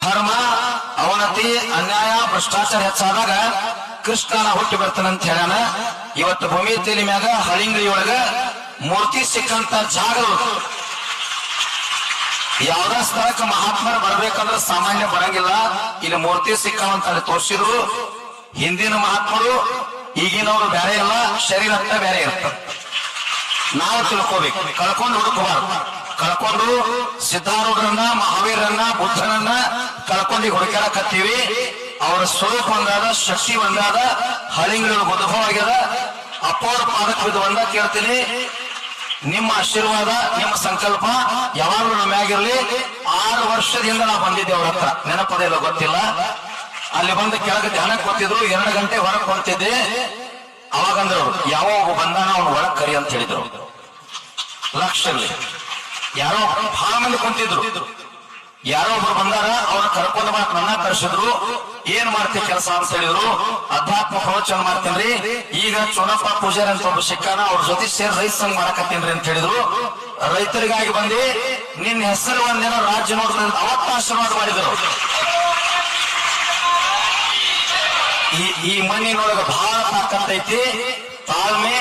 ಧರ್ಮ ಅವನತಿ ಅನ್ಯಾಯ ಭ್ರಷ್ಟಾಚಾರ ಹೆಚ್ಚಾದಾಗ ಕೃಷ್ಣನ ಹುಟ್ಟಿ ಬರ್ತಾನಂತ ಹೇಳ್ಯಾನ. ಇವತ್ತು ಭೂಮಿ ತೇಲಿ ಮ್ಯಾಗ ಹಳಿಂಗಳಿ ಒಳಗ ಮೂರ್ತಿ ಸಿಕ್ಕಂತ ಜಾಗ ಯಾವ್ದ ಸ್ಥಳಕ್ಕೆ ಮಹಾತ್ಮರು ಬರ್ಬೇಕಂದ್ರೆ ಸಾಮಾನ್ಯ ಬರಂಗಿಲ್ಲ. ಇಲ್ಲಿ ಮೂರ್ತಿ ಸಿಕ್ಕವಂತ ತೋರಿಸಿದ್ರು. ಹಿಂದಿನ ಮಹಾತ್ಮರು ಈಗಿನವರು ಬೇರೆ ಇಲ್ಲ, ಶರೀರ ಅಂತ ಬೇರೆ ಇರ್ತದೆ. ನಾವು ತಿಳ್ಕೋಬೇಕು, ಕಳ್ಕೊಂಡು ಹುಡುಕಬಾರ್ದು. ಕಳ್ಕೊಂಡು ಸಿದ್ಧಾರೂಢರನ್ನ, ಮಹಾವೀರನ್ನ, ಬುದ್ಧನನ್ನ ಕಳ್ಕೊಂಡು ಹುಡುಕಾಡಕತ್ತೀವಿ. ಅವರ ಸ್ವರೂಪ ಒಂದಾದ, ಶಕ್ತಿ ಒಂದಾದ, ಹಳಿಂಗಳು ಉದ್ಭವ ಆಗ್ಯದ. ಅಪ್ಪವ್ರ ಪಾದಕ್ಕೆ ಬಿದ್ದು ಒಂದ ಕೇಳ್ತೀನಿ, ನಿಮ್ಮ ಆಶೀರ್ವಾದ, ನಿಮ್ಮ ಸಂಕಲ್ಪ ಯಾವಾಗಲೂ ನಮ್ಮ ಮ್ಯಾಗಿರ್ಲಿ. 6 ವರ್ಷದಿಂದ ನಾವು ಬಂದಿದ್ದೆ ಅವ್ರ ಹತ್ರ, ನೆನಪದಿಲ್ಲ ಗೊತ್ತಿಲ್ಲ. ಅಲ್ಲಿ ಬಂದು ಕೆಳಗೆ ಧ್ಯಾನ ಕೊಡ್ತಿದ್ರು. 2 ಗಂಟೆ ಹೊರಗೆ ಕೊಡ್ತಿದ್ದೆ. ಅವಾಗಂದ್ರು ಯಾವ ಬಂದಾನ ಅವ್ನು ಒಳಗ್ ಕರಿ ಅಂತ ಹೇಳಿದ್ರು. ಲಕ್ಷಲ್ಲಿ ಯಾರೋ ಬಹಳ ಮಂದಿ ಕುಂತಿದ್ರು. ಯಾರೋ ಒಬ್ರು ಬಂದಾರ, ಅವ್ರ ಕರ್ಕೊಂಡು ಮಾತ್ರ ನನ್ನ ಕರೆಸಿದ್ರು. ಏನ್ ಮಾಡ್ತೀವಿ ಕೆಲಸ ಅಂತ ಹೇಳಿದ್ರು. ಅಧ್ಯಾತ್ಮ ಪ್ರವಚನ ಮಾಡ್ತೇನ್ರಿ. ಈಗ ಚುನಪ್ಪ ಪೂಜಾರಿ ಅಂತ ಒಬ್ಬ ಸಿಕ್ಕಾನ, ಅವ್ರ ಜೊತೆ ಸೇರಿ ರೈತ ಸಂಘ ಮಾಡಕತ್ತೇನ್ರಿ ಅಂತ ಹೇಳಿದ್ರು. ರೈತರಿಗಾಗಿ ಬಂದಿ, ನಿನ್ನ ಹೆಸರು ಒಂದಿನ ರಾಜ್ಯ ನೋಡ್ರಿ ಅಂತ ಅವತ್ತ ಆಶೀರ್ವಾದ ಮಾಡಿದ್ರು. ಈ ಮಣ್ಣಿನೊಳಗ ಬಹಳ ತಾಕತ್ತೈತಿ, ತಾಳ್ಮೆ,